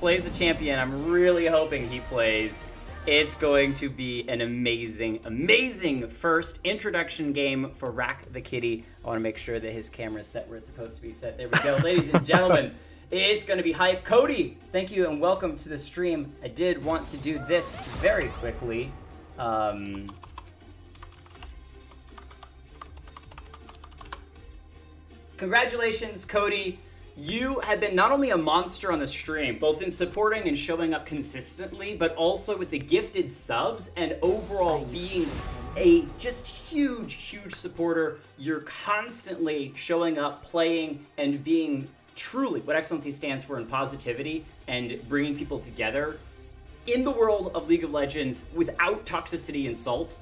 plays the champion I'm really hoping he plays, it's going to be an amazing, amazing first introduction game for Rack the Kitty. I want to make sure that his camera is set where it's supposed to be set. There we go. Ladies and gentlemen, it's going to be hype. Cody, thank you and welcome to the stream. I did want to do this very quickly. Congratulations, Cody. You have been not only a monster on the stream, both in supporting and showing up consistently, but also with the gifted subs and overall being a just huge, huge supporter. You're constantly showing up, playing, and being truly what XLNC stands for in positivity and bringing people together in the world of League of Legends without toxicity and salt.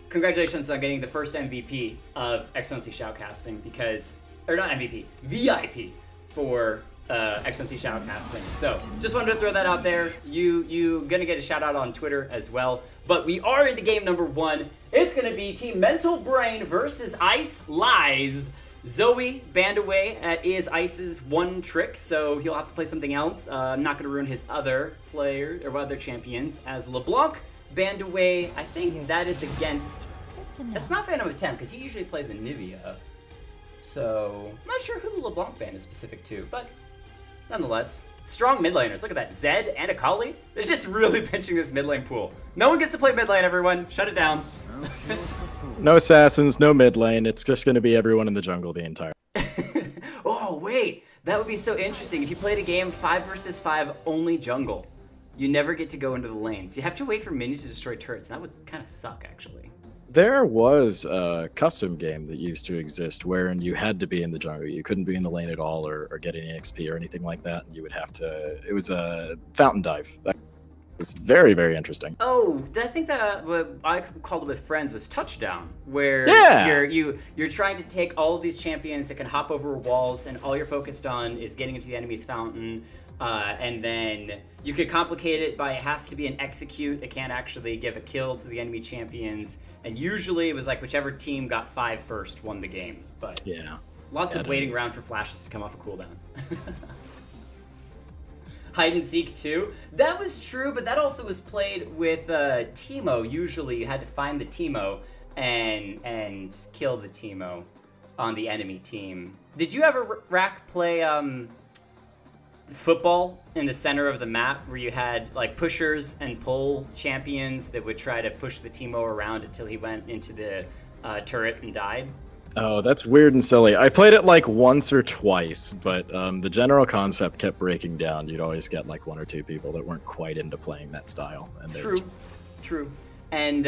Congratulations on getting the first MVP of XLNC Shoutcasting because, or not MVP, VIP for XLNC Shoutcasting. So just wanted to throw that out there. You gonna get a shout out on Twitter as well. But we are into game number 1. It's gonna be Team Mental Brain versus Ice Lies. Zoe banned away is Ice's one trick, so he'll have to play something else. I'm not gonna ruin his other player or other champions as LeBlanc banned away. I think that is against. That's not Phantom Attempt because he usually plays a Nivea. So I'm not sure who the LeBlanc ban is specific to, but nonetheless, strong mid laners. Look at that, Zed and Akali. They're just really pinching this mid lane pool. No one gets to play mid lane. Everyone, shut it down. No assassins, no mid lane. It's just going to be everyone in the jungle the entire. Oh wait, that would be so interesting if you played a game 5 versus 5 only jungle. You never get to go into the lanes. You have to wait for minions to destroy turrets. And that would kind of suck, actually. There was a custom game that used to exist wherein you had to be in the jungle. You couldn't be in the lane at all or get any XP or anything like that. And you would have to. It was a fountain dive. That was very, very interesting. Oh, I think that what I called it with friends was touchdown, where you're trying to take all of these champions that can hop over walls, and all you're focused on is getting into the enemy's fountain. And then you could complicate it by it has to be an execute. It can't actually give a kill to the enemy champions. And usually it was like whichever team got 5 first won the game. But yeah, lots of waiting around for flashes to come off a cooldown. Hide and seek too. That was true, but that also was played with Teemo. Usually you had to find the Teemo and kill the Teemo on the enemy team. Did you ever, Rack, play football in the center of the map where you had like pushers and pull champions that would try to push the Teemo around until he went into the turret and died? Oh, that's weird and silly. I played it like once or twice, but the general concept kept breaking down. You'd always get like 1 or 2 people that weren't quite into playing that style. And True. And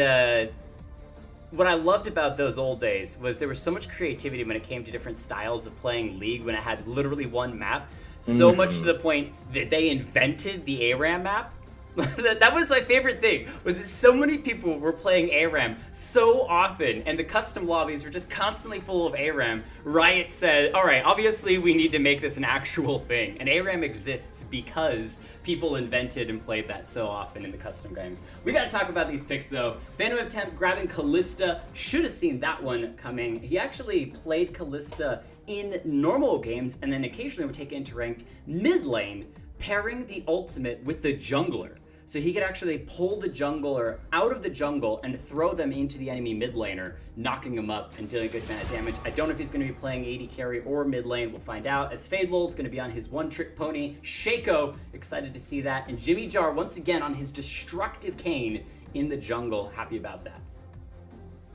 what I loved about those old days was there was so much creativity when it came to different styles of playing League when it had literally one map. So much to the point that they invented the ARAM map. That was my favorite thing, was that so many people were playing ARAM so often, and the custom lobbies were just constantly full of ARAM. Riot said, all right, obviously we need to make this an actual thing. And ARAM exists because people invented and played that so often in the custom games. We gotta talk about these picks though. Phantom Attempt grabbing Kalista, should have seen that one coming. He actually played Kalista in normal games and then occasionally would take it into ranked mid lane, pairing the ultimate with the jungler. So he could actually pull the jungler out of the jungle and throw them into the enemy mid laner, knocking him up and dealing good amount of damage. I don't know if he's going to be playing AD carry or mid lane. We'll find out, as Fadelul is going to be on his one-trick pony. Shaco, excited to see that. And Jimmy Jar, once again, on his destructive cane in the jungle. Happy about that.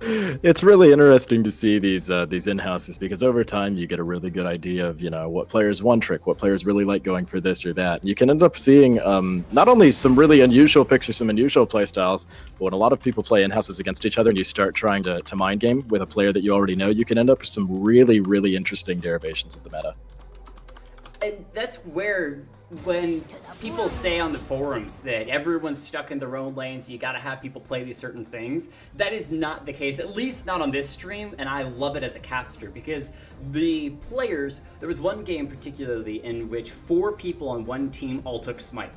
It's really interesting to see these in-houses because over time you get a really good idea of what players one trick, what players really like going for this or that. You can end up seeing not only some really unusual picks or some unusual play styles, but when a lot of people play in-houses against each other and you start trying to mind game with a player that you already know, you can end up with some really, really interesting derivations of the meta. And that's where, when people say on the forums that everyone's stuck in their own lanes, you gotta have people play these certain things, that is not the case, at least not on this stream, and I love it as a caster, because the players, there was one game particularly in which 4 people on one team all took Smite.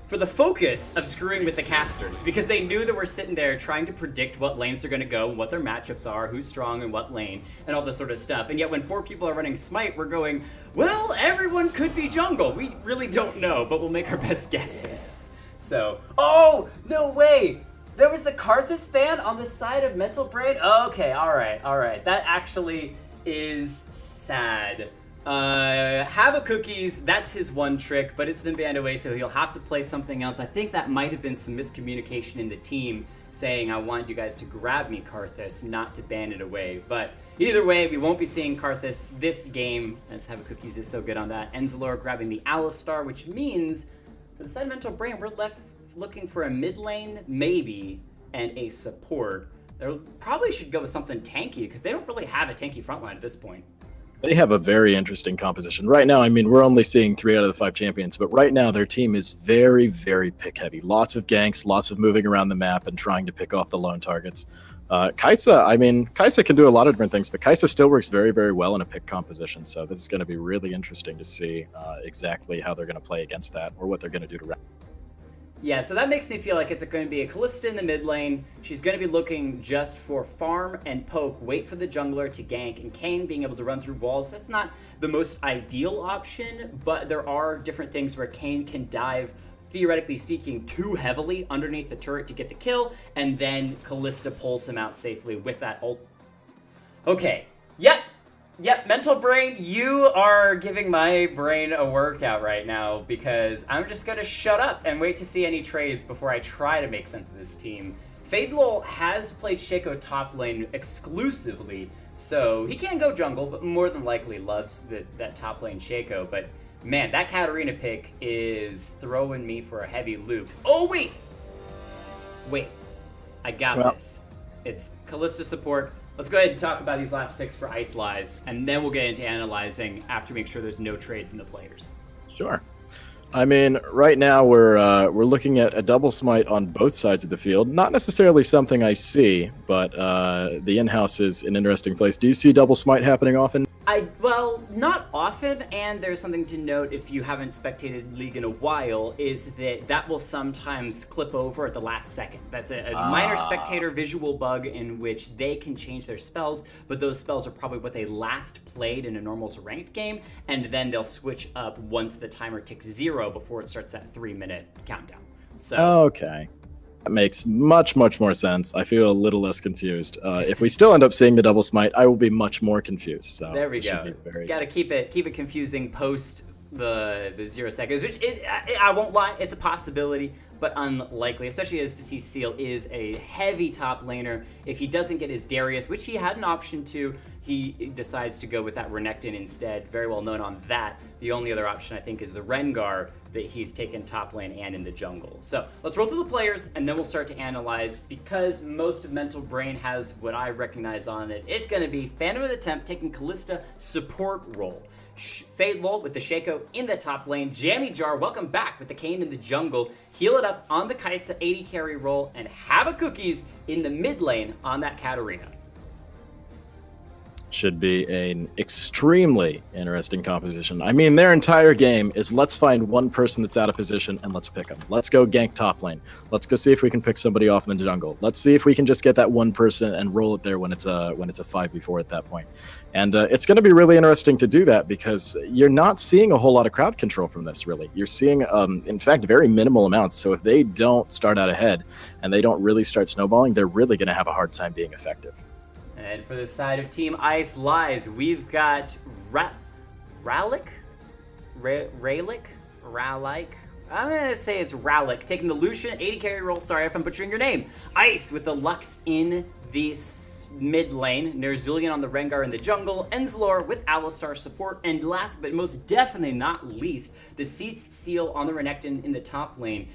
For the focus of screwing with the casters, because they knew that we're sitting there trying to predict what lanes they're going to go, what their matchups are, who's strong in what lane, and all this sort of stuff. And yet when 4 people are running Smite, we're going, Well, everyone could be jungle. We really don't know, but we'll make our best guesses. So, oh, no way. There was the Karthus ban on the side of Mental Brain? Okay, all right. That actually is sad. Have a Cookies, that's his one trick, but it's been banned away, so he'll have to play something else. I think that might have been some miscommunication in the team saying, I want you guys to grab me, Karthus, not to ban it away. But either way, we won't be seeing Karthus this game, as Have a Cookies is so good on that. Enzalor grabbing the Alistar, which means for the side of Mental Brain, we're left looking for a mid lane, maybe, and a support. They probably should go with something tanky, because they don't really have a tanky frontline at this point. They have a very interesting composition. Right now, I mean, we're only seeing 3 out of the 5 champions, but right now their team is very, very pick heavy. Lots of ganks, lots of moving around the map and trying to pick off the lone targets. Kai'Sa can do a lot of different things, but Kai'Sa still works very, very well in a pick composition. So this is going to be really interesting to see exactly how they're going to play against that, or what they're going to do to. Yeah, so that makes me feel like it's going to be a Kalista in the mid lane. She's going to be looking just for farm and poke, wait for the jungler to gank, and Kayn being able to run through walls. That's not the most ideal option, but there are different things where Kayn can dive, theoretically speaking, too heavily underneath the turret to get the kill, and then Kalista pulls him out safely with that ult. Okay, Yep, Mental Brain, you are giving my brain a workout right now, because I'm just going to shut up and wait to see any trades before I try to make sense of this team. Fadelol has played Shaco top lane exclusively, so he can go jungle, but more than likely loves that top lane Shaco. But man, that Katarina pick is throwing me for a heavy loop. Oh, wait, I got this. It's Kalista support. Let's go ahead and talk about these last picks for Ice Lies, and then we'll get into analyzing after we make sure there's no trades in the players. Sure. I mean, right now we're looking at a double smite on both sides of the field. Not necessarily something I see, but the in-house is an interesting place. Do you see double smite happening often? Well, not often, and there's something to note if you haven't spectated League in a while, is that will sometimes clip over at the last second. That's a minor spectator visual bug in which they can change their spells, but those spells are probably what they last played in a normals ranked game, and then they'll switch up once the timer ticks 0 before it starts that 3-minute countdown. So okay. That makes much, much more sense. I feel a little less confused. If we still end up seeing the double smite, I will be much more confused. So there we go. Got to keep it confusing post the 0 seconds, which I won't lie, it's a possibility, but unlikely, especially as to see Seal is a heavy top laner. If he doesn't get his Darius, which he had an option to, he decides to go with that Renekton instead. Very well known on that. The only other option, I think, is the Rengar that he's taken top lane and in the jungle. So let's roll through the players, and then we'll start to analyze. Because most of Mental Brain has what I recognize on it, it's going to be Phantom of the Temp taking Kalista support role. Fadelol with the Shaco in the top lane. Jammy Jar, welcome back with the Kayn in the jungle. Heal it up on the Kai'Sa 80 carry role, and Have a Cookies in the mid lane on that Katarina. Should be an extremely interesting composition. I mean, their entire game is let's find one person that's out of position and let's pick them. Let's go gank top lane. Let's go see if we can pick somebody off in the jungle. Let's see if we can just get that one person and roll it there when it's a 5v4 at that point. And it's going to be really interesting to do that, because you're not seeing a whole lot of crowd control from this, really. You're seeing, in fact, very minimal amounts. So if they don't start out ahead and they don't really start snowballing, they're really going to have a hard time being effective. And for the side of Team Ice Lies, we've got Ralik? I'm going to say it's Ralik, taking the Lucian 80 carry roll. Sorry if I'm butchering your name. Ice with the Lux in the mid lane. Nerzulian on the Rengar in the jungle. Enzalor with Alistar support. And last but most definitely not least, Deceased Seal on the Renekton in the top lane,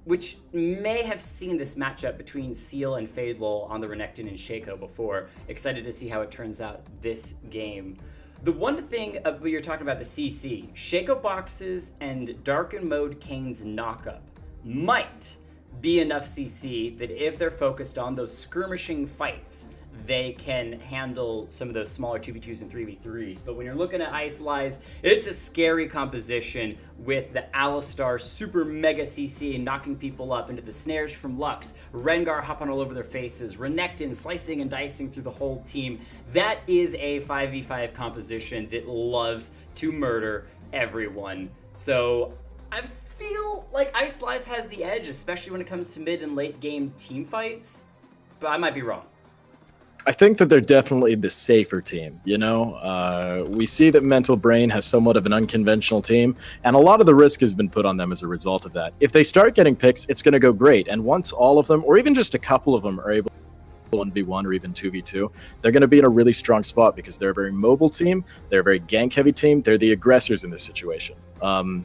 which may have seen this matchup between Seal and Fadelol on the Renekton and Shaco before. Excited to see how it turns out this game. The one thing when you're talking about the CC, Shaco boxes and Darken Mode Kayn's knockup might be enough CC that if they're focused on those skirmishing fights, they can handle some of those smaller 2v2s and 3v3s. But when you're looking at Ice Lies, it's a scary composition with the Alistar super mega CC knocking people up into the snares from Lux, Rengar hopping all over their faces, Renekton slicing and dicing through the whole team. That is a 5v5 composition that loves to murder everyone. So I feel like Ice Slice has the edge, especially when it comes to mid and late game team fights, but I might be wrong. I think that they're definitely the safer team, you know? We see that Mental Brain has somewhat of an unconventional team, and a lot of the risk has been put on them as a result of that. If they start getting picks, it's going to go great, and once all of them, or even just a couple of them, are able 1v1 or even 2v2, they're going to be in a really strong spot because they're a very mobile team, they're a very gank heavy team, they're the aggressors in this situation.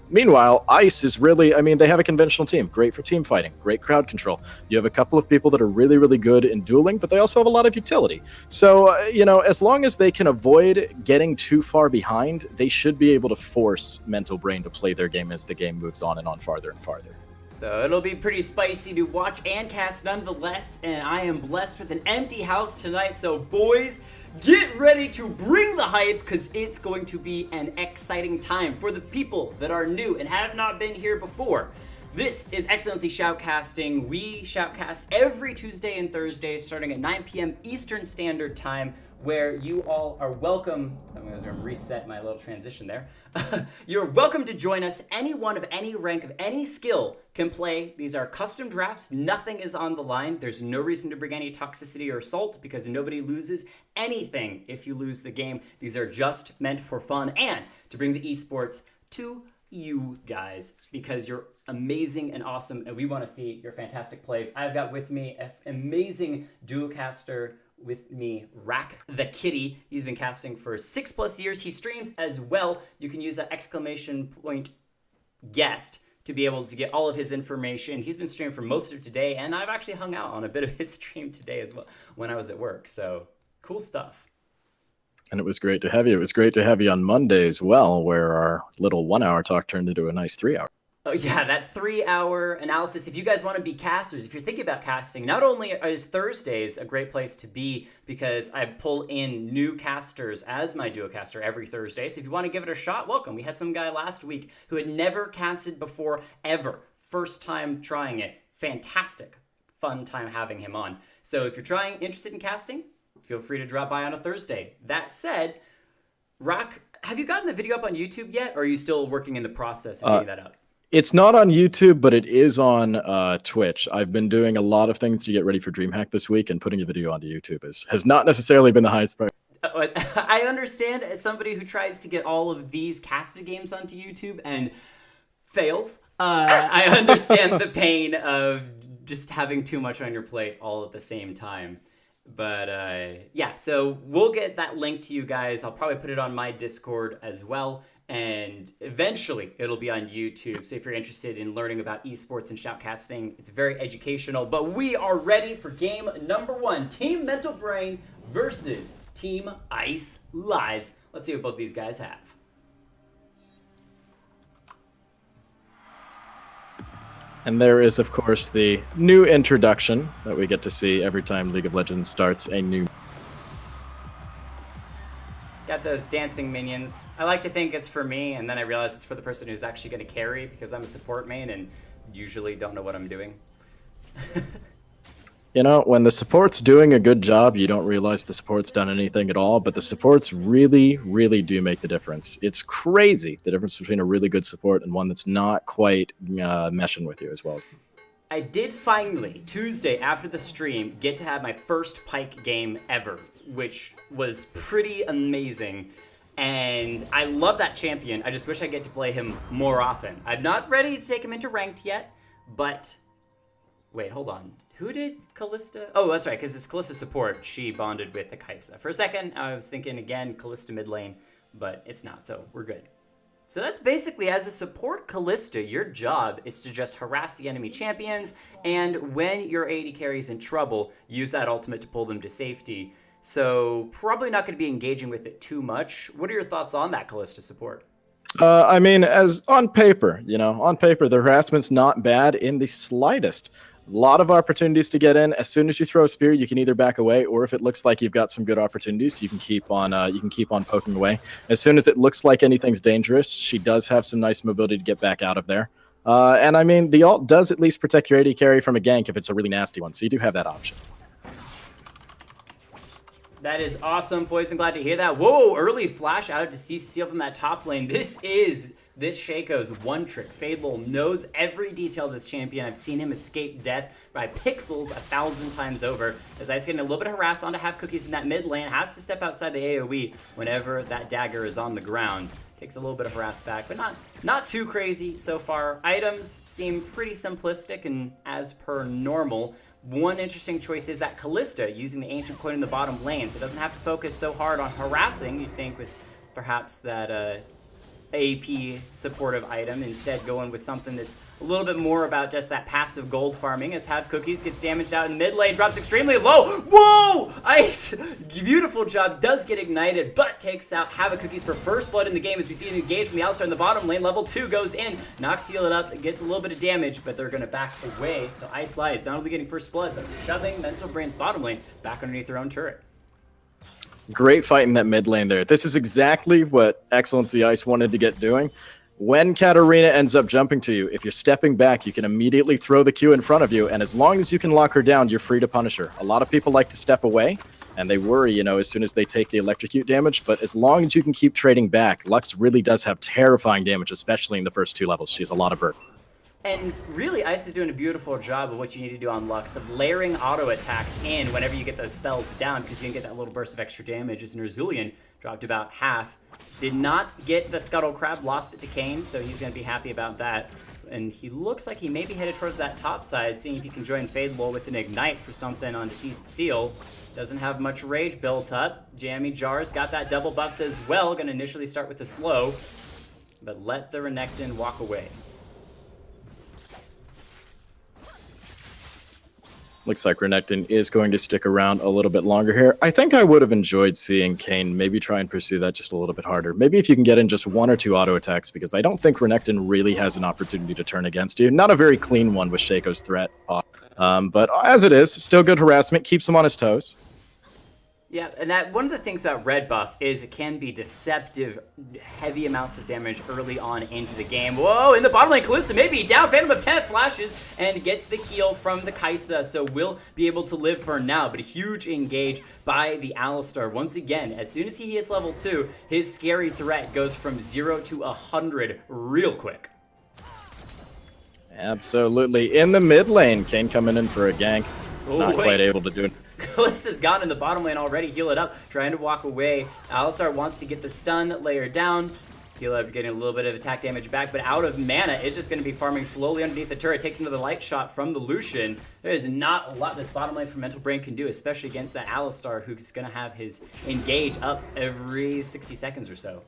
Meanwhile, Ice is really, I mean, they have a conventional team, great for team fighting, great crowd control. You have a couple of people that are really, really good in dueling, but they also have a lot of utility. So, you know, as long as they can avoid getting too far behind, they should be able to force Mental Brain to play their game as the game moves on and on farther and farther. So it'll be pretty spicy to watch and cast nonetheless, and I am blessed with an empty house tonight, so boys, get ready to bring the hype, because it's going to be an exciting time for the people that are new and have not been here before. This is XLNC Shoutcasting. We shoutcast every Tuesday and Thursday starting at 9 p.m. Eastern Standard Time, where you all are welcome. I'm going to reset my little transition there. You're welcome to join us. Anyone of any rank, of any skill can play. These are custom drafts. Nothing is on the line. There's no reason to bring any toxicity or assault because nobody loses anything if you lose the game. These are just meant for fun and to bring the esports to you guys because you're amazing and awesome, and we want to see your fantastic plays. I've got with me an amazing duocaster with me, Rack the Kitty. He's been casting for 6+ years. He streams as well. You can use that exclamation point guest to be able to get all of his information. He's been streaming for most of today, and I've actually hung out on a bit of his stream today as well when I was at work. So cool stuff. And it was great to have you. It was great to have you on Monday as well, where our little 1 hour talk turned into a nice 3 hour. Oh yeah, that 3 hour analysis. If you guys want to be casters, if you're thinking about casting, not only is Thursdays a great place to be because I pull in new casters as my duocaster every Thursday. So if you want to give it a shot, welcome. We had some guy last week who had never casted before ever. First time trying it. Fantastic. Fun time having him on. So if you're interested in casting, feel free to drop by on a Thursday. That said, Rock, have you gotten the video up on YouTube yet, or are you still working in the process of getting that up? It's not on YouTube, but it is on Twitch. I've been doing a lot of things to get ready for DreamHack this week, and putting a video onto YouTube has not necessarily been the highest priority. I understand as somebody who tries to get all of these casted games onto YouTube and fails. I understand the pain of just having too much on your plate all at the same time. But yeah, so we'll get that link to you guys. I'll probably put it on my Discord as well. And eventually it'll be on YouTube. So if you're interested in learning about esports and shoutcasting, it's very educational. But we are ready for game number 1. Team Mental Brain versus Team Ice Lies. Let's see what both these guys have. And there is, of course, the new introduction that we get to see every time League of Legends starts a new... Got those dancing minions. I like to think it's for me, and then I realize it's for the person who's actually going to carry because I'm a support main and usually don't know what I'm doing. You know, when the support's doing a good job, you don't realize the support's done anything at all, but the supports really, really do make the difference. It's crazy, the difference between a really good support and one that's not quite meshing with you as well. I did finally, Tuesday after the stream, get to have my first Pyke game ever, which was pretty amazing. And I love that champion. I just wish I get to play him more often. I'm not ready to take him into ranked yet, but... Wait, hold on. Who did Kalista? Oh, that's right, because it's Kalista support. She bonded with the Kaisa. For a second, I was thinking, again, Kalista mid lane, but it's not, so we're good. So that's basically, as a support Kalista, your job is to just harass the enemy champions, and when your AD carry's in trouble, use that ultimate to pull them to safety. So probably not going to be engaging with it too much. What are your thoughts on that Kalista support? I mean, as on paper, you know, on paper, the harassment's not bad in the slightest. A lot of opportunities to get in. As soon as you throw a spear, you can either back away, or if it looks like you've got some good opportunities, you can keep on poking away. As soon as it looks like anything's dangerous, she does have some nice mobility to get back out of there. And I mean, the ult does at least protect your AD carry from a gank if it's a really nasty one, so you do have that option. That is awesome, Poison. Glad to hear that. Whoa, early flash out to see Seal from that top lane. This Shaco's one trick. Fadel knows every detail of this champion. I've seen him escape death by pixels 1,000 times over. As Ice getting a little bit of harass onto Half Cookies in that mid lane. Has to step outside the AoE whenever that dagger is on the ground. Takes a little bit of harass back, but not too crazy so far. Items seem pretty simplistic and as per normal. One interesting choice is that Callista using the Ancient Coin in the bottom lane, so it doesn't have to focus so hard on harassing, you'd think, with perhaps that AP supportive item, instead going with something that's a little bit more about just that passive gold farming. As Have Cookies gets damaged out in the mid lane, drops extremely low. Whoa! Ice! Beautiful job, does get ignited, but takes out Have Cookies for first blood in the game as we see an engage from the Alistar in the bottom lane. Level 2 goes in, knocks Heal it up, gets a little bit of damage, but they're gonna back away. So Ice Lies not only getting first blood, but shoving Mental Brain's bottom lane back underneath their own turret. Great fight in that mid lane there. This is exactly what XLNC Ice wanted to get doing. When Katarina ends up jumping to you, if you're stepping back, you can immediately throw the Q in front of you, and as long as you can lock her down, you're free to punish her. A lot of people like to step away, and they worry, as soon as they take the electrocute damage, but as long as you can keep trading back, Lux really does have terrifying damage, especially in the first 2 levels. She has a lot of burn. And really, Ice is doing a beautiful job of what you need to do on Lux, of layering auto attacks in whenever you get those spells down, because you can get that little burst of extra damage. As Nerzulian dropped about half. Did not get the Scuttle Crab, lost it to Kane, so he's going to be happy about that. And he looks like he may be headed towards that top side, seeing if he can join Fadel with an Ignite for something on Deceased Seal. Doesn't have much rage built up. Jammy Jars got that double buffs as well, going to initially start with the slow, but let the Renekton walk away. Looks like Renekton is going to stick around a little bit longer here. I think I would have enjoyed seeing Kane maybe try and pursue that just a little bit harder. Maybe if you can get in just 1 or 2 auto attacks, because I don't think Renekton really has an opportunity to turn against you. Not a very clean one with Shaco's threat. But as it is, still good harassment, keeps him on his toes. Yeah, and that one of the things about red buff is it can be deceptive, heavy amounts of damage early on into the game. Whoa, in the bottom lane, Callista maybe down, Phantom of 10 flashes and gets the heal from the Kaisa, so will be able to live for now, but a huge engage by the Alistar. Once again, as soon as he hits level 2, his scary threat goes from 0 to 100 real quick. Absolutely. In the mid lane, Kane coming in for a gank. Oh, Not quite able to do it. Callista's gone in the bottom lane already. Heal it up, trying to walk away. Alistar wants to get the stun layer down. Heal up, getting a little bit of attack damage back, but out of mana, is just going to be farming slowly underneath the turret. Takes another light shot from the Lucian. There is not a lot this bottom lane for Mental Brain can do, especially against that Alistar, who's going to have his engage up every 60 seconds or so.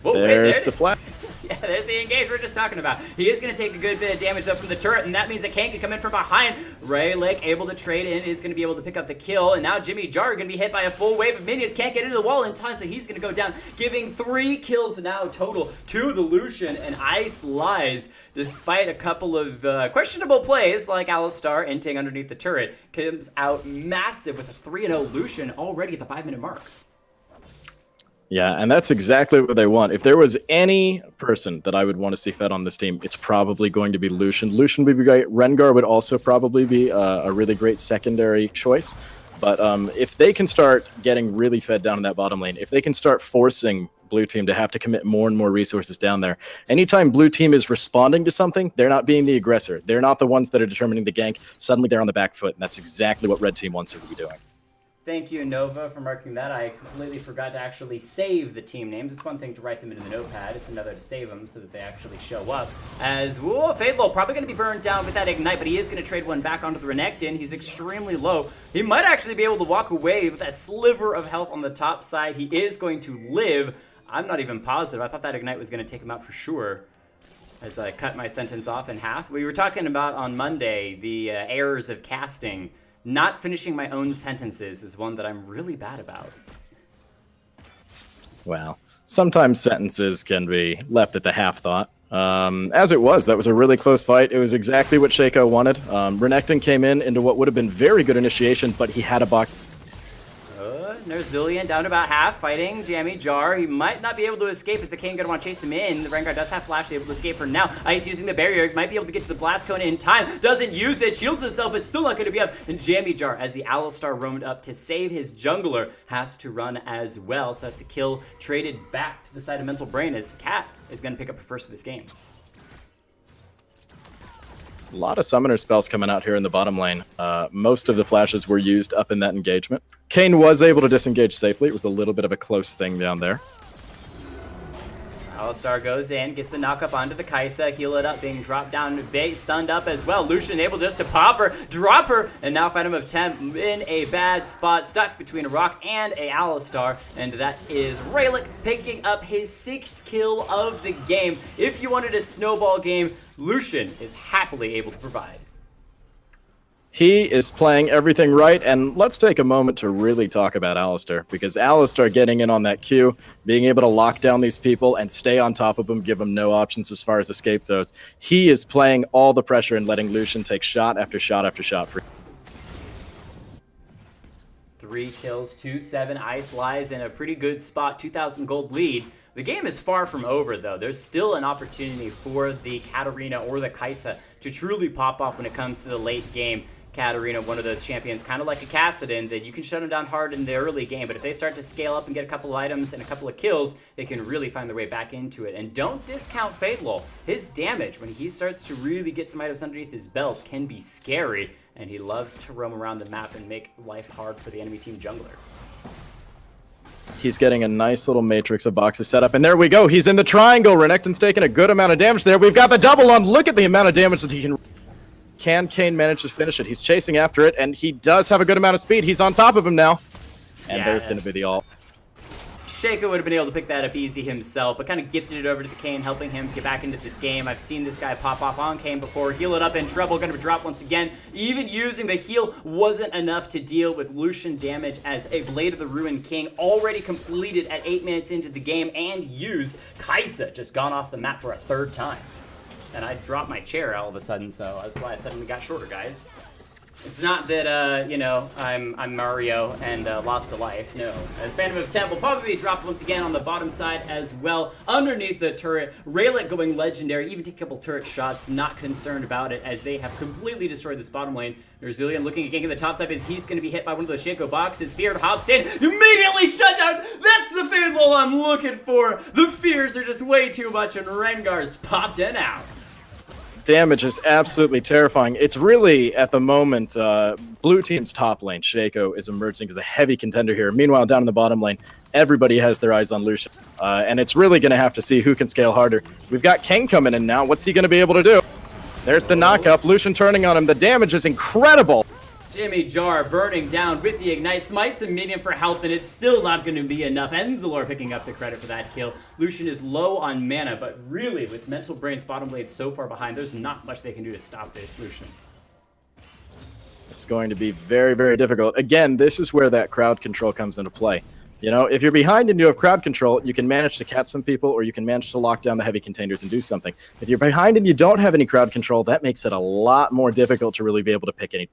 Whoa, there's the flash. Yeah, there's the engage we're just talking about. He is going to take a good bit of damage up from the turret, and that means that Kane can come in from behind. Ray Lake able to trade in, is going to be able to pick up the kill, and now Jimmy Jar going to be hit by a full wave of minions. Can't get into the wall in time, so he's going to go down, giving 3 kills now total to the Lucian, and Ice Lies, despite a couple of questionable plays like Alistar inting underneath the turret, comes out massive with a 3-0 Lucian already at the 5-minute mark. Yeah, and that's exactly what they want. If there was any person that I would want to see fed on this team, it's probably going to be Lucian. Lucian would be great. Rengar would also probably be a really great secondary choice. But if they can start getting really fed down in that bottom lane, if they can start forcing blue team to have to commit more and more resources down there, anytime blue team is responding to something, they're not being the aggressor. They're not the ones that are determining the gank. Suddenly they're on the back foot, and that's exactly what red team wants them to be doing. Thank you, Nova, for marking that. I completely forgot to actually save the team names. It's one thing to write them into the notepad. It's another to save them so that they actually show up. As, whoa, Fadel probably going to be burned down with that Ignite, but he is going to trade one back onto the Renekton. He's extremely low. He might actually be able to walk away with that sliver of health on the top side. He is going to live. I'm not even positive. I thought that Ignite was going to take him out for sure. As I cut my sentence off in half. We were talking about on Monday the errors of casting. Not finishing my own sentences is one that I'm really bad about. Well, sometimes sentences can be left at the half thought. As it was, that was a really close fight. It was exactly what Shaco wanted. Renekton came in into what would have been very good initiation, but he had a box. Nerzullian down to about half, fighting Jammy Jar. He might not be able to escape as the Kayn gonna want to chase him in. The Rengar does have Flash, able to escape for now. Ice using the barrier, might be able to get to the Blast Cone in time. Doesn't use it, shields himself, but still not gonna be up. And Jammy Jar, as the Alistar roamed up to save his jungler, has to run as well. So that's a kill traded back to the side of Mental Brain as Cat is gonna pick up her first of this game. A lot of summoner spells coming out here in the bottom lane. Most of the flashes were used up in that engagement. Kayn was able to disengage safely. It was a little bit of a close thing down there. Alistar goes in, gets the knock up onto the Kai'Sa, heal it up, being dropped down, bait, stunned up as well. Lucian able just to pop her, drop her, and now Phantom of Temp in a bad spot, stuck between a rock and a Alistar, and that is Raylick picking up his 6th kill of the game. If you wanted a snowball game, Lucian is happily able to provide. He is playing everything right, and let's take a moment to really talk about Alistar, because Alistar getting in on that Q, being able to lock down these people and stay on top of them, give them no options as far as escape goes. He is playing all the pressure and letting Lucian take shot after shot after shot. 3 kills, 2-7. Ice lies in a pretty good spot, 2,000 gold lead. The game is far from over, though. There's still an opportunity for the Katarina or the Kai'Sa to truly pop off when it comes to the late game. Katarina, one of those champions, kind of like a Kassadin, that you can shut them down hard in the early game, but if they start to scale up and get a couple items and a couple of kills, they can really find their way back into it. And don't discount Fadelol. His damage, when he starts to really get some items underneath his belt, can be scary, and he loves to roam around the map and make life hard for the enemy team jungler. He's getting a nice little matrix of boxes set up, and there we go. He's in the triangle. Renekton's taking a good amount of damage there. We've got the double on. Look at the amount of damage that he can... Can Kayn manage to finish it? He's chasing after it, and he does have a good amount of speed. He's on top of him now. And there's going to be the ult. Shaco would have been able to pick that up easy himself, but kind of gifted it over to the Kayn, helping him get back into this game. I've seen this guy pop off on Kayn before, heal it up in trouble, going to drop once again. Even using the heal wasn't enough to deal with Lucian damage, as a Blade of the Ruined King already completed at 8 minutes into the game and used. Kai'Sa just gone off the map for a 3rd time. And I dropped my chair all of a sudden, so that's why I suddenly got shorter, guys. It's not that, you know, I'm Mario and lost a life. No. As Phantom of Temp will probably be dropped once again on the bottom side as well. Underneath the turret, Raylick going legendary, even take a couple turret shots, not concerned about it, as they have completely destroyed this bottom lane. Nerzullian looking at ganking the top side as he's going to be hit by one of those Shaco boxes. Feared hops in, immediately shut down. That's the Fable I'm looking for. The fears are just way too much, and Rengar's popped in out. Damage is absolutely terrifying. It's really, at the moment, blue team's top lane, Shaco, is emerging as a heavy contender here. Meanwhile, down in the bottom lane, everybody has their eyes on Lucian. And it's really going to have to see who can scale harder. We've got Kayn coming in now. What's he going to be able to do? There's the knock-up. Lucian turning on him. The damage is incredible. Jammy Jar burning down with the Ignite, smites a minion for health, and it's still not going to be enough. Enzalor picking up the credit for that kill. Lucian is low on mana, but really, with Mental Brain's bottom blade so far behind, there's not much they can do to stop this Lucian. It's going to be very, very difficult. Again, this is where that crowd control comes into play. You know, if you're behind and you have crowd control, you can manage to catch some people, or you can manage to lock down the heavy containers and do something. If you're behind and you don't have any crowd control, that makes it a lot more difficult to really be able to pick any.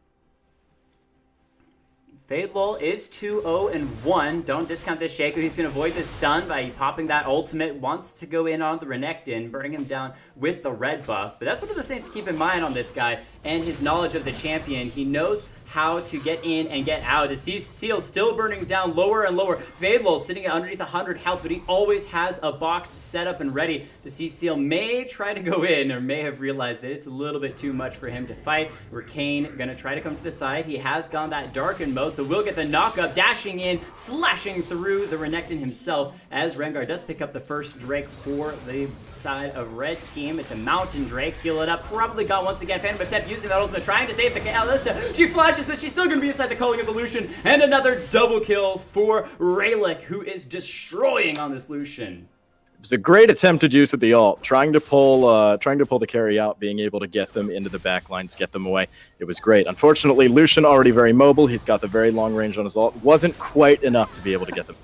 Fadelol is 2-0-1. Don't discount this Shaco. He's going to avoid this stun by popping that ultimate. Wants to go in on the Renekton, burning him down with the red buff. But that's one of the things to keep in mind on this guy and his knowledge of the champion. He knows how to get in and get out. To see Seal still burning down lower and lower. Fadelol sitting at underneath 100 health, but he always has a box set up and ready. To see Seal may try to go in, or may have realized that it's a little bit too much for him to fight. Where Kayn gonna try to come to the side. He has gone that darkened mode, so we'll get the knock-up, dashing in, slashing through the Renekton himself, as Rengar does pick up the first Drake for the side of red team. It's a Mountain Drake. Heal it up. Probably got once again. Phantom of Temp using that ultimate, trying to save the Kalista. She flashes, but she's still going to be inside the Culling of the Lucian. And another double kill for Raylick, who is destroying on this Lucian. It was a great attempted use of the ult, trying to pull the carry out, being able to get them into the back lines, get them away. It was great. Unfortunately, Lucian already very mobile. He's got the very long range on his ult. Wasn't quite enough to be able to get them.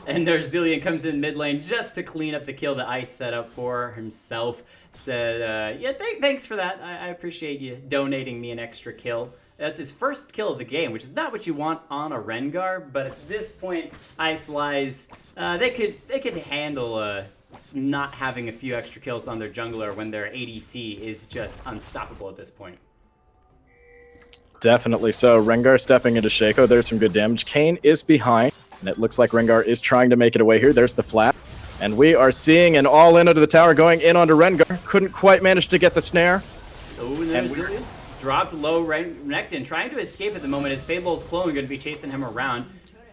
And Nerzullian comes in mid lane just to clean up the kill that Ice set up for himself. Said, yeah, thanks for that. I appreciate you donating me an extra kill. That's his first kill of the game, which is not what you want on a Rengar, but at this point, Ice Lies, they could handle not having a few extra kills on their jungler when their ADC is just unstoppable at this point. Definitely so. Rengar stepping into Shaco. There's some good damage. Kayn is behind, and it looks like Rengar is trying to make it away here. There's the flat. And we are seeing an all-in under the tower going in onto Rengar. Couldn't quite manage to get the snare. Oh, there's dropped low Renekton, trying to escape at the moment. His Fable's clone going to be chasing him around.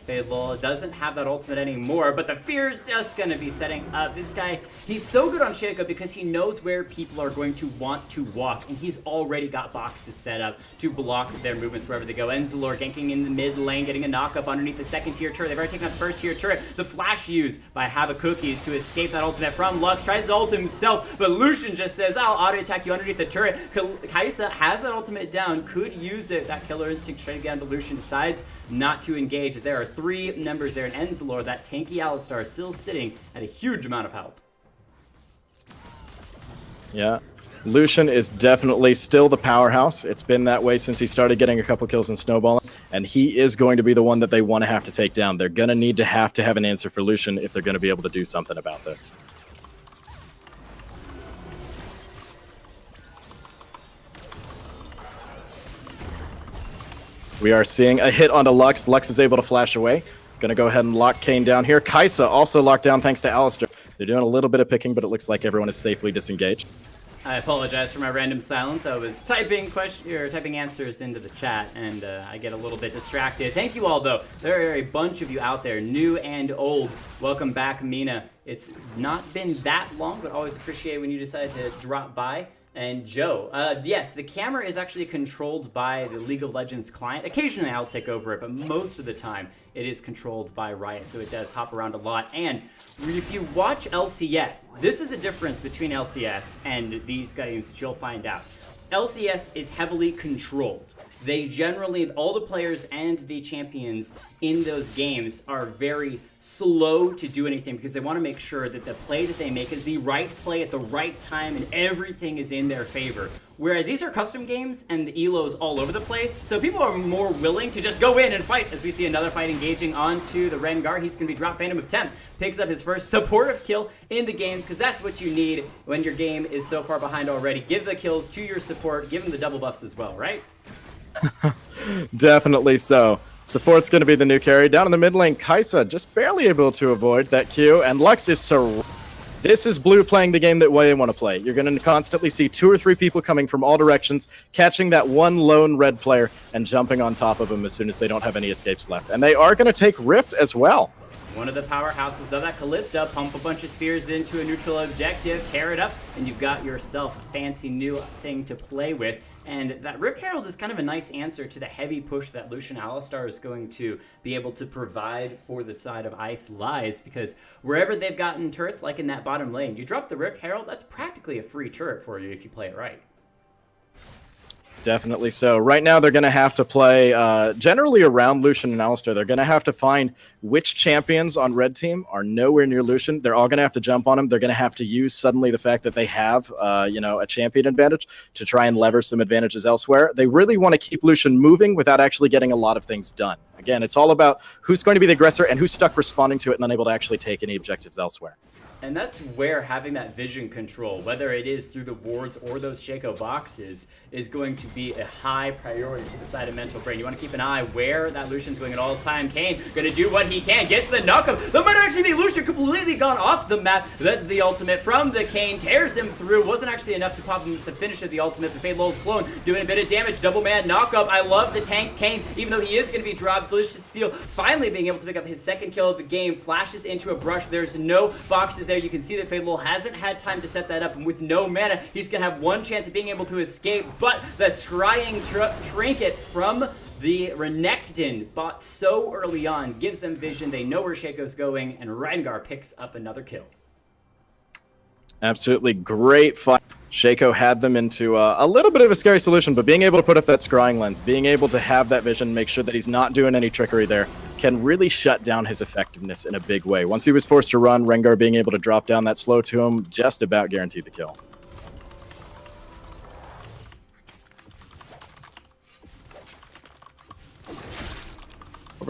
Fable doesn't have that ultimate anymore, but the fear is just going to be setting up. This guy, he's so good on Shaco because he knows where people are going to want to walk, and he's already got boxes set up to block their movements wherever they go. Enzalor ganking in the mid lane, getting a knock-up underneath the second tier turret. They've already taken out the first tier turret. The flash used by Habacookies to escape that ultimate from Lux. Tries to ult himself, but Lucian just says, I'll auto-attack you underneath the turret. Kai'Sa has that ultimate down, could use it, that killer instinct straight again, but Lucian decides not to engage, as there are 3 members there in Enzalor. That tanky Alistar is still sitting at a huge amount of help. Yeah, Lucian is definitely still the powerhouse. It's been that way since he started getting a couple kills in snowballing, and he is going to be the one that they want to have to take down. They're going to need to have an answer for Lucian if they're going to be able to do something about this. We are seeing a hit onto Lux. Lux is able to flash away. Gonna go ahead and lock Kayn down here. Kai'Sa also locked down thanks to Alistar. They're doing a little bit of picking, but it looks like everyone is safely disengaged. I apologize for my random silence. I was typing typing answers into the chat, and I get a little bit distracted. Thank you all, though. There are a bunch of you out there, new and old. Welcome back, Mina. It's not been that long, but always appreciate when you decide to drop by. And Joe, yes, the camera is actually controlled by the League of Legends client. Occasionally I'll take over it, but most of the time it is controlled by Riot, so it does hop around a lot. And if you watch LCS, this is a difference between LCS and these games that you'll find out. LCS is heavily controlled. They generally, all the players and the champions in those games are very slow to do anything because they want to make sure that the play that they make is the right play at the right time and everything is in their favor. Whereas these are custom games and the elo's all over the place, so people are more willing to just go in and fight. As we see another fight engaging onto the Rengar, he's going to be dropped Phantom of Temp. Picks up his first supportive kill in the game because that's what you need when your game is so far behind already. Give the kills to your support, give them the double buffs as well, right? Definitely so. Support's going to be the new carry. Down in the mid lane, Kai'Sa just barely able to avoid that Q, and Lux is so... This is Blue playing the game that way they want to play. You're going to constantly see 2 or 3 people coming from all directions, catching that one lone red player and jumping on top of him as soon as they don't have any escapes left. And they are going to take Rift as well. One of the powerhouses of that Kalista, pump a bunch of spears into a neutral objective, tear it up, and you've got yourself a fancy new thing to play with. And that Rift Herald is kind of a nice answer to the heavy push that Lucian Alistar is going to be able to provide for the side of Ice Lies, because wherever they've gotten turrets, like in that bottom lane, you drop the Rift Herald, that's practically a free turret for you if you play it right. Definitely so. Right now, they're going to have to play generally around Lucian and Alistar. They're going to have to find which champions on red team are nowhere near Lucian. They're all going to have to jump on him. They're going to have to use suddenly the fact that they have, a champion advantage to try and lever some advantages elsewhere. They really want to keep Lucian moving without actually getting a lot of things done. Again, it's all about who's going to be the aggressor and who's stuck responding to it and unable to actually take any objectives elsewhere. And that's where having that vision control, whether it is through the wards or those Shaco boxes, is going to be a high priority to the side of Mental Brain. You want to keep an eye where that Lucian's going at all time. Kayn going to do what he can, gets the knockup. That might actually be Lucian completely gone off the map. That's the ultimate from the Kayn, tears him through. Wasn't actually enough to pop him the finish of the ultimate. The Fade Lul's clone doing a bit of damage. Double man knockup. I love the tank Kayn, even though he is going to be dropped. Delicious Seal finally being able to pick up his second kill of the game. Flashes into a brush. There's no boxes there. You can see that Fade Lul hasn't had time to set that up, and with no mana, he's going to have one chance of being able to escape, but the scrying trinket from the Renekton bought so early on gives them vision. They know where Shaco's going, and Rengar picks up another kill. Absolutely great fight. Shaco had them into a little bit of a scary solution, but being able to put up that scrying lens, being able to have that vision, make sure that he's not doing any trickery there, can really shut down his effectiveness in a big way. Once he was forced to run, Rengar being able to drop down that slow to him just about guaranteed the kill.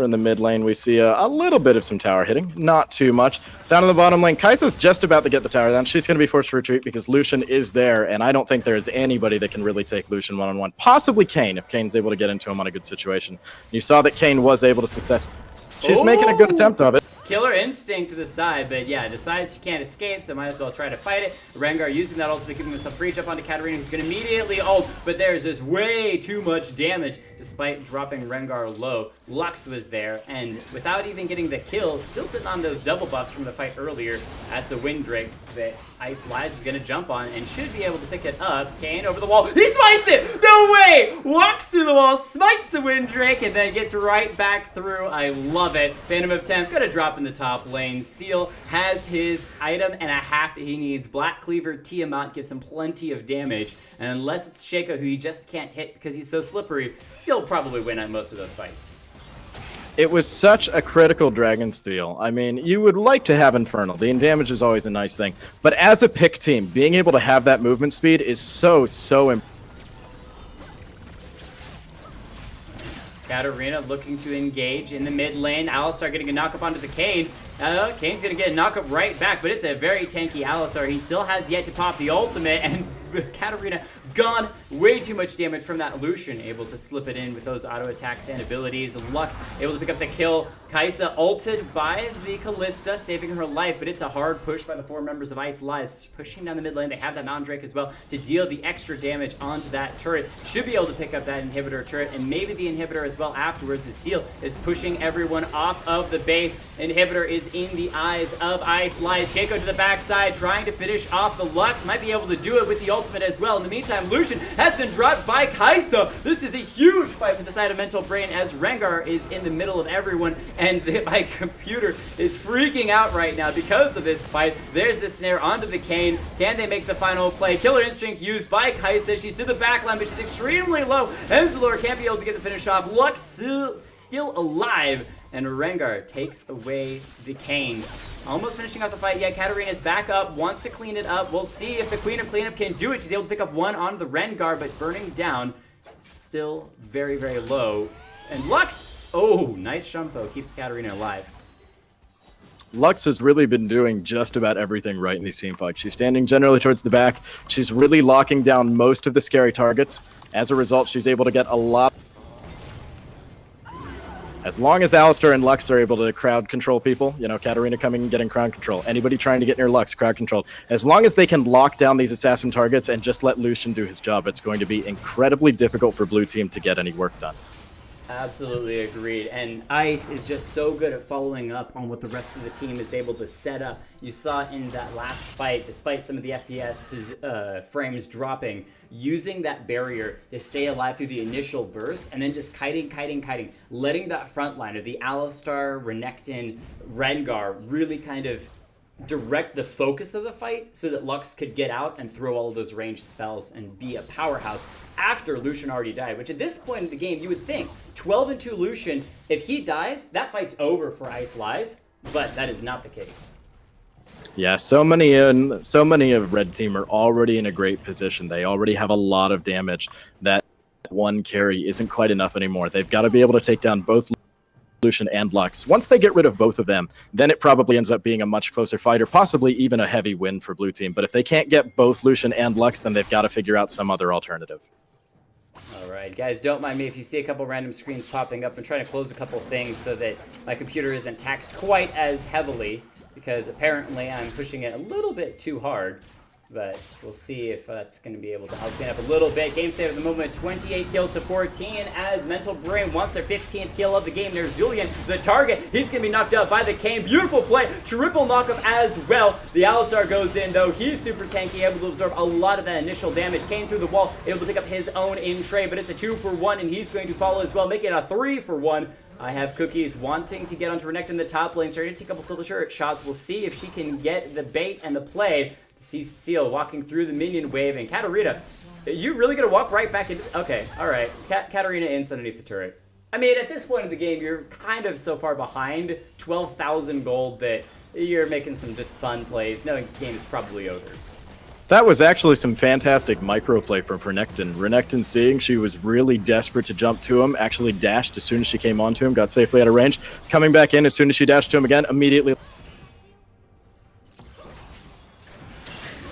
Over in the mid lane, we see a little bit of some tower hitting, not too much. Down in the bottom lane, Kai'Sa's just about to get the tower down. She's going to be forced to retreat because Lucian is there, and I don't think there is anybody that can really take Lucian one-on-one. Possibly Kayn, if Kayn's able to get into him on a good situation. You saw that Kayn was able to success. She's making a good attempt of it. Killer instinct to the side, but yeah, decides she can't escape, so might as well try to fight it. Rengar using that ultimate, giving himself free jump onto Katarina, who's going to immediately ult, but there's just way too much damage despite dropping Rengar low. Lux was there, and without even getting the kill, still sitting on those double buffs from the fight earlier. That's a wind drake that Ice Lies is going to jump on and should be able to pick it up. Kayn over the wall. He smites it! No way! Walks through the wall, smites the wind drake, and then gets right back through. I love it. Phantom of Temp going to drop in the top lane. Seal has his item and a half that he needs. Black Cleaver Tiamat gives him plenty of damage. And unless it's Shaco, who he just can't hit because he's so slippery, Seal will probably win on most of those fights. It was such a critical Dragon Steal. I mean, you would like to have Infernal. The damage is always a nice thing. But as a pick team, being able to have that movement speed is so important. Katarina looking to engage in the mid lane. Alistar getting a knock up onto the Kayn. Kayn's going to get a knock up right back, but it's a very tanky Alistar. He still has yet to pop the ultimate, and Katarina gone. Way too much damage from that Lucian, able to slip it in with those auto attacks and abilities. Lux able to pick up the kill. Kai'Sa ulted by the Kalista, saving her life, but it's a hard push by the 4 members of Ice Lies, pushing down the mid lane. They have that Mountain Drake as well to deal the extra damage onto that turret. Should be able to pick up that inhibitor turret, and maybe the inhibitor as well afterwards. The Seal is pushing everyone off of the base. Inhibitor is in the eyes of Ice Lies. Shaco to the backside, trying to finish off the Lux. Might be able to do it with the ultimate as well. In the meantime, Lucian has been dropped by Kai'Sa. This is a huge fight for the side of Mental Brain as Rengar is in the middle of everyone, and my computer is freaking out right now because of this fight. There's the snare onto the Kayn. Can they make the final play? Killer Instinct used by Kai'Sa. She's to the backline, but she's extremely low. Enzalor can't be able to get the finish off. Lux still alive, and Rengar takes away the Kayn. Almost finishing off the fight. Yeah, Katarina's back up, wants to clean it up. We'll see if the Queen of Cleanup can do it. She's able to pick up one on the Rengar, but burning down. Still very, very low. And Lux, oh, nice jump though, keeps Katarina alive. Lux has really been doing just about everything right in these team fights. She's standing generally towards the back. She's really locking down most of the scary targets. As a result, she's able to get a lot. As long as Alistar and Lux are able to crowd control people, you know, Katarina coming and getting crowd control, anybody trying to get near Lux, crowd control. As long as they can lock down these assassin targets and just let Lucian do his job, it's going to be incredibly difficult for Blue Team to get any work done. Absolutely agreed. And Ice is just so good at following up on what the rest of the team is able to set up. You saw in that last fight, despite some of the FPS frames dropping, using that barrier to stay alive through the initial burst, and then just kiting, letting that front line of the Alistar, Renekton, Rengar really kind of direct the focus of the fight so that Lux could get out and throw all of those ranged spells and be a powerhouse after Lucian already died, which at this point in the game, you would think 12-2 Lucian, if he dies, that fight's over for Ice Lies, but that is not the case. Yeah, so many of Red Team are already in a great position. They already have a lot of damage. That one carry isn't quite enough anymore. They've got to be able to take down both Lucian and Lux. Once they get rid of both of them, then it probably ends up being a much closer fight, or possibly even a heavy win for Blue Team. But if they can't get both Lucian and Lux, then they've got to figure out some other alternative. Alright, guys, don't mind me if you see a couple random screens popping up. I'm trying to close a couple things so that my computer isn't taxed quite as heavily, because apparently I'm pushing it a little bit too hard. But we'll see if that's going to be able to help clean up a little bit. Game state at the moment, 28 kills to 14 as Mental Brain wants their 15th kill of the game. There's Julian, the target. He's going to be knocked out by the Kayn. Beautiful play. Triple knockup as well. The Alistar goes in, though. He's super tanky, able to absorb a lot of that initial damage. Kayn through the wall, able to pick up his own in tray, but it's a 2-for-1, and he's going to follow as well, making it a 3-for-1. I have Cookies wanting to get onto Renekton in the top lane, starting to take a couple filter shots. We'll see if she can get the bait and the play. See Seal walking through the minion wave, and Katarina, are you really going to walk right back in? Okay, all right. Katarina ins underneath the turret. I mean, at this point in the game, you're kind of so far behind 12,000 gold that you're making some just fun plays, knowing the game is probably over. That was actually some fantastic microplay from Renekton. Renekton, seeing she was really desperate to jump to him, actually dashed as soon as she came onto him, got safely out of range. Coming back in as soon as she dashed to him again, immediately.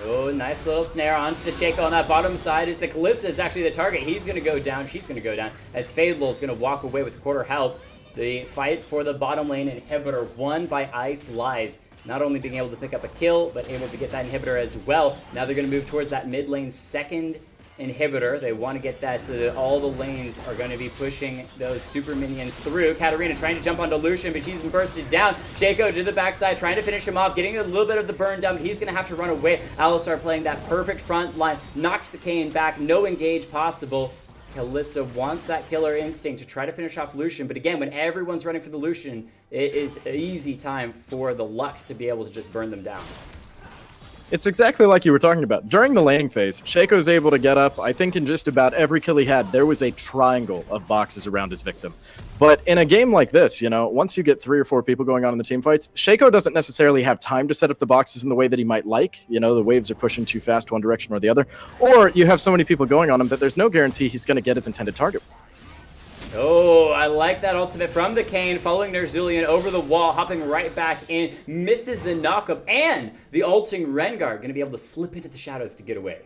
Oh, nice little snare onto the Shaco on that bottom side. Is the Kalista. It's actually the target. He's going to go down. She's going to go down. As Fadelul is going to walk away with a quarter health. The fight for the bottom lane inhibitor won by Ice Lies. Not only being able to pick up a kill, but able to get that inhibitor as well. Now they're going to move towards that mid lane second inhibitor. They want to get that so that all the lanes are going to be pushing those super minions through. Katarina trying to jump onto Lucian, but she's been bursted down. Shaco to the backside, trying to finish him off, getting a little bit of the burn down, but he's going to have to run away. Alistar playing that perfect front line, knocks the Kayn back, no engage possible. Kalista wants that killer instinct to try to finish off Lucian, but again, when everyone's running for the Lucian, it is an easy time for the Lux to be able to just burn them down. It's exactly like you were talking about. During the laning phase, Shaco's able to get up. I think in just about every kill he had, there was a triangle of boxes around his victim. But in a game like this, you know, once you get 3 or 4 people going on in the team fights, Shaco doesn't necessarily have time to set up the boxes in the way that he might like. You know, the waves are pushing too fast one direction or the other. Or you have so many people going on him that there's no guarantee he's going to get his intended target. Oh, I like that ultimate from the Kayn, following Nerzulian over the wall, hopping right back in, misses the knockup, and the ulting Rengar going to be able to slip into the shadows to get away.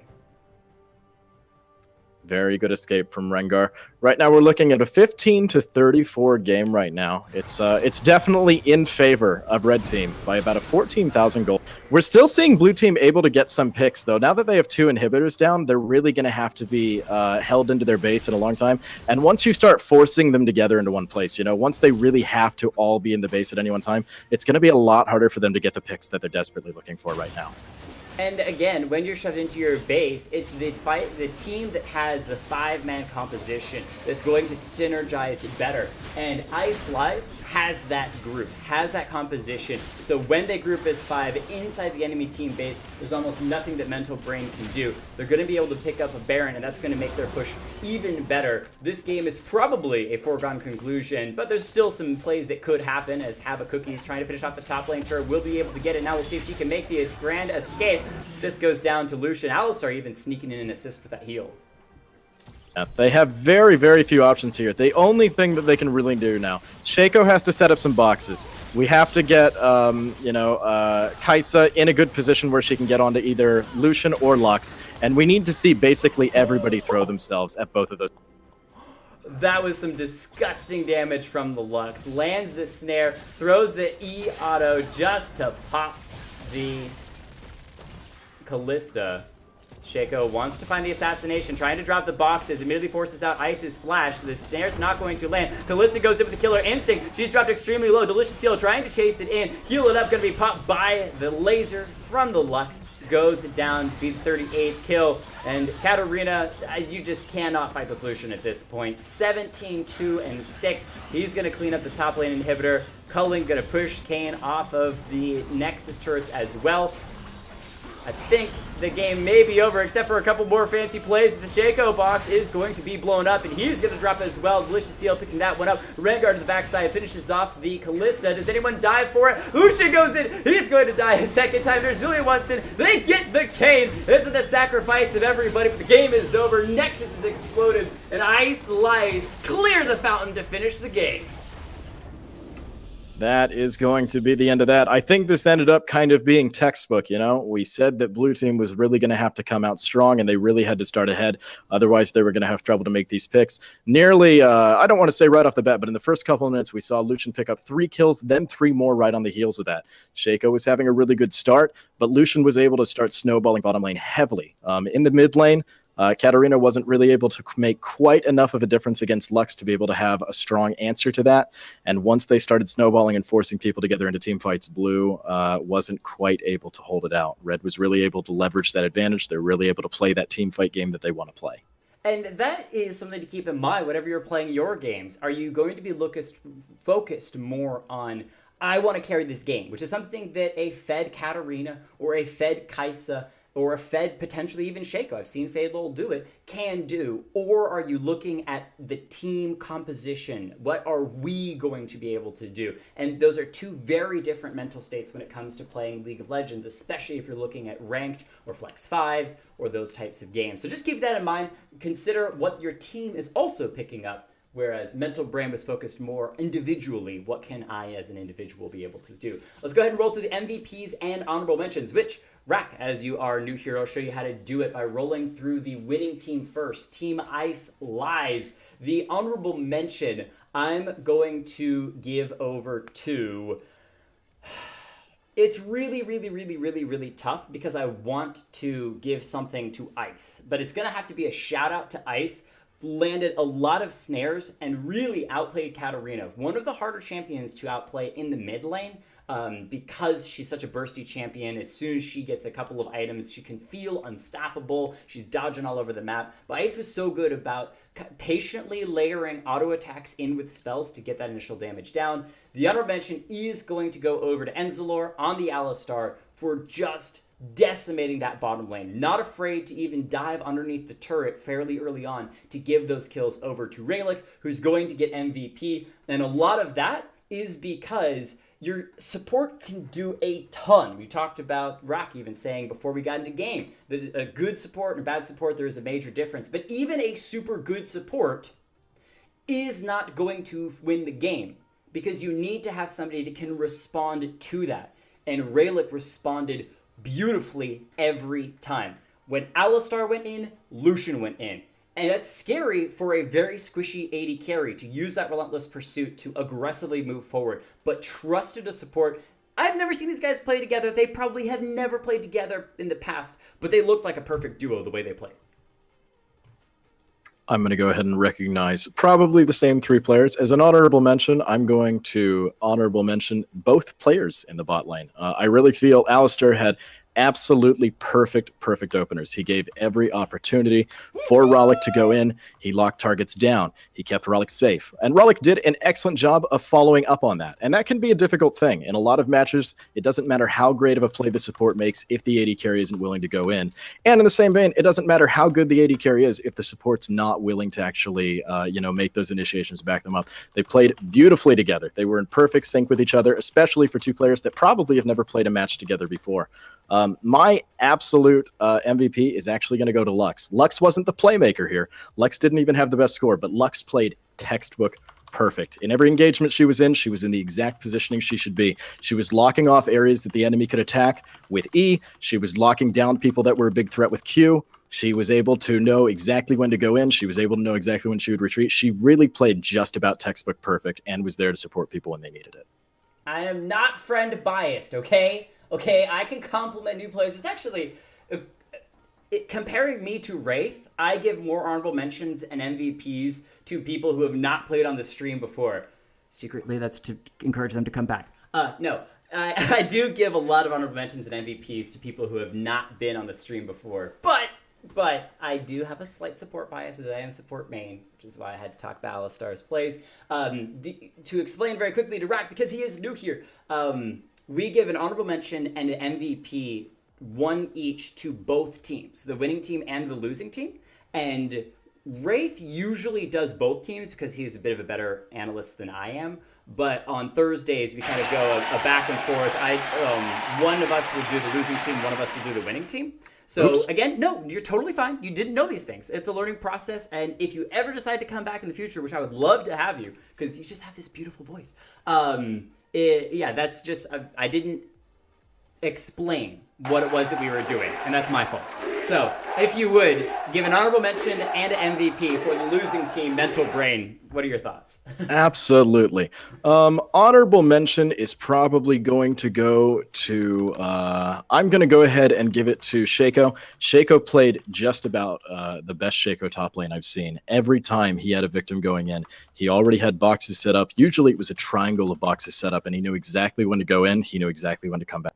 Very good escape from Rengar. Right now we're looking at a 15-34 game right now. It's definitely in favor of Red Team by about a 14,000 goal. We're still seeing Blue Team able to get some picks, though. Now that they have 2 inhibitors down, they're really going to have to be held into their base in a long time. And once you start forcing them together into one place, you know, once they really have to all be in the base at any one time, it's going to be a lot harder for them to get the picks that they're desperately looking for right now. And again, when you're shoved into your base, it's the team that has the 5-man composition that's going to synergize better. And Ice Lies has that group, has that composition. So when they group as 5 inside the enemy team base, there's almost nothing that Mental Brain can do. They're going to be able to pick up a Baron, and that's going to make their push even better. This game is probably a foregone conclusion, but there's still some plays that could happen, as Cookie is trying to finish off the top lane turret. Will be able to get it. Now we'll see if she can make the grand escape. Just goes down to Lucian. Alistar even sneaking in an assist with that heal. Yeah, they have very, very few options here. The only thing that they can really do now, Shaco has to set up some boxes. We have to get, Kaisa in a good position where she can get onto either Lucian or Lux, and we need to see basically everybody throw themselves at both of those. That was some disgusting damage from the Lux. Lands the snare, throws the E-auto just to pop the Kalista. Shaco wants to find the assassination, trying to drop the boxes, immediately forces out Ice's flash. The snare's not going to land. Kalista goes in with the killer instinct. She's dropped extremely low. Delicious Heal trying to chase it in. Heal it up, going to be popped by the laser from the Lux. Goes down to the 38th kill. And Katarina, you just cannot fight the solution at this point. 17-2-6. He's going to clean up the top lane inhibitor. Culling going to push Kayn off of the Nexus turrets as well. I think the game may be over, except for a couple more fancy plays. The Shaco box is going to be blown up, and he's going to drop as well. Delicious Seal picking that one up. Rengar to the backside finishes off the Kalista. Does anyone dive for it? Lucian goes in. He's going to die a second time. Nerzulian wants in. They get the Kayn. This is the sacrifice of everybody, but the game is over. Nexus has exploded, and Ice Lies clear the fountain to finish the game. That is going to be the end of that. I think this ended up kind of being textbook, you know? We said that Blue Team was really going to have to come out strong, and they really had to start ahead. Otherwise, they were going to have trouble to make these picks. Nearly, I don't want to say right off the bat, but in the first couple of minutes, we saw Lucian pick up 3 kills, then 3 more right on the heels of that. Shaco was having a really good start, but Lucian was able to start snowballing bottom lane heavily. In the mid lane, Katarina wasn't really able to make quite enough of a difference against Lux to be able to have a strong answer to that. And once they started snowballing and forcing people together into team fights, Blue wasn't quite able to hold it out. Red was really able to leverage that advantage. They're really able to play that team fight game that they want to play. And that is something to keep in mind whenever you're playing your games. Are you going to be focused more on, I want to carry this game, which is something that a fed Katarina or a fed Kaisa or a Fed, potentially even Shaco, I've seen Fadelol do it, can do? Or are you looking at the team composition? What are we going to be able to do? And those are two very different mental states when it comes to playing League of Legends, especially if you're looking at ranked or flex fives or those types of games. So just keep that in mind. Consider what your team is also picking up. Whereas Mental Brain was focused more individually. What can I as an individual be able to do? Let's go ahead and roll through the MVPs and honorable mentions, which, Rack, as you are new here, I'll show you how to do it by rolling through the winning team first. Team Ice Lies. The honorable mention I'm going to give over to... It's really tough because I want to give something to Ice, but it's going to have to be a shout out to Ice. Landed a lot of snares and really outplayed Katarina, one of the harder champions to outplay in the mid lane, because she's such a bursty champion. As soon as she gets a couple of items, she can feel unstoppable. She's dodging all over the map. But Ice was so good about patiently layering auto attacks in with spells to get that initial damage down. The honorable mention is going to go over to Enzalor on the Alistar for just decimating that bottom lane. Not afraid to even dive underneath the turret fairly early on to give those kills over to Raylick, who's going to get MVP. And a lot of that is because your support can do a ton. We talked about Rack even saying before we got into game that a good support and a bad support, there is a major difference. But even a super good support is not going to win the game because you need to have somebody that can respond to that. And Raylick responded beautifully every time. When Alistar went in, Lucian went in. And that's scary for a very squishy AD carry to use that relentless pursuit to aggressively move forward, but trusted to support. I've never seen these guys play together. They probably have never played together in the past, but they looked like a perfect duo the way they played. I'm going to go ahead and recognize probably the same three players. As an honorable mention, I'm going to honorable mention both players in the bot lane. I really feel Alistar had absolutely perfect openers. He gave every opportunity for Rollick to go in. He locked targets down. He kept Rollick safe. And Rollick did an excellent job of following up on that. And that can be a difficult thing. In a lot of matches, it doesn't matter how great of a play the support makes if the AD carry isn't willing to go in. And in the same vein, it doesn't matter how good the AD carry is if the support's not willing to actually, make those initiations, back them up. They played beautifully together. They were in perfect sync with each other, especially for two players that probably have never played a match together before. My absolute MVP is actually going to go to Lux. Lux wasn't the playmaker here. Lux didn't even have the best score, but Lux played textbook perfect. In every engagement she was in the exact positioning she should be. She was locking off areas that the enemy could attack with E. She was locking down people that were a big threat with Q. She was able to know exactly when to go in. She was able to know exactly when she would retreat. She really played just about textbook perfect and was there to support people when they needed it. I am not friend biased, okay? Okay, I can compliment new players. It's actually, comparing me to Wraith, I give more honorable mentions and MVPs to people who have not played on the stream before. Secretly, that's to encourage them to come back. No, I do give a lot of honorable mentions and MVPs to people who have not been on the stream before. But I do have a slight support bias as I am support main, which is why I had to talk about Alistar's plays. To explain very quickly to Rack, because he is new here, we give an honorable mention and an MVP, one each to both teams, the winning team and the losing team. And Wraith usually does both teams because he's a bit of a better analyst than I am. But on Thursdays, we kind of go a back and forth. One of us will do the losing team, one of us will do the winning team. So Oops. Again, no, you're totally fine. You didn't know these things. It's a learning process. And if you ever decide to come back in the future, which I would love to have you, because you just have this beautiful voice. That's just, I didn't explain what it was that we were doing, and that's my fault. So, if you would, give an honorable mention and an MVP for the losing team, Mental Brain. What are your thoughts? Absolutely. Honorable mention is probably going to go to, I'm going to go ahead and give it to Shaco. Shaco played just about the best Shaco top lane I've seen. Every time he had a victim going in, he already had boxes set up. Usually it was a triangle of boxes set up, and he knew exactly when to go in. He knew exactly when to come back.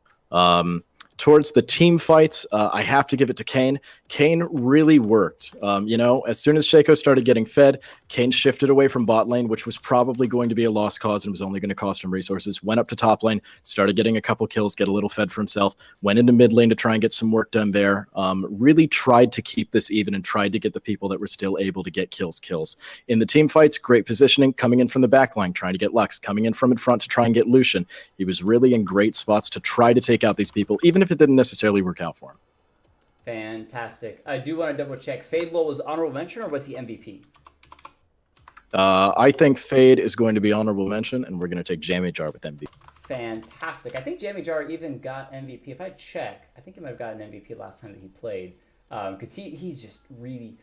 Towards the team fights, I have to give it to Kane. Kane really worked. As soon as Shaco started getting fed, Kane shifted away from bot lane, which was probably going to be a lost cause and was only going to cost him resources. Went up to top lane, started getting a couple kills, get a little fed for himself. Went into mid lane to try and get some work done there. Really tried to keep this even and tried to get the people that were still able to get kills. In the team fights, great positioning, coming in from the back line, trying to get Lux, coming in from in front to try and get Lucian. He was really in great spots to try to take out these people, even if it didn't necessarily work out for him. Fantastic. I do want to double check. Fadewell was honorable mention or was he MVP? I think Fade is going to be honorable mention, and we're going to take Jamie Jar with MVP. Fantastic. I think Jamie Jar even got MVP. If I check, I think he might have gotten MVP last time that he played, because he's just really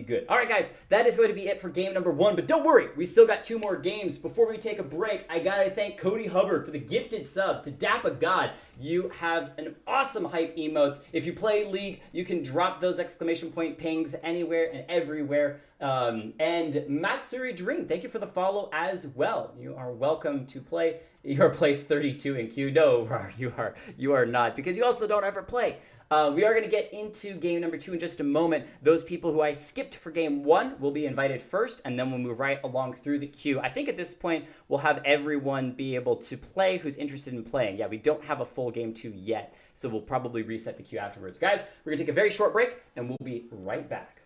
good. All right, guys, that is going to be it for game number 1. But don't worry, we still got 2 more games. Before we take a break, I gotta thank Cody Hubbard for the gifted sub to Dappa God. You have an awesome hype emotes. If you play League, you can drop those exclamation point pings anywhere and everywhere. And Matsuri Dream, thank you for the follow as well. You are welcome to play. You're place 32 in queue. No, you are not, because you also don't ever play. We are going to get into game number 2 in just a moment. Those people who I skipped for game 1 will be invited first, and then we'll move right along through the queue. I think at this point, we'll have everyone be able to play who's interested in playing. Yeah, we don't have a full game 2 yet, so we'll probably reset the queue afterwards. Guys, we're going to take a very short break, and we'll be right back.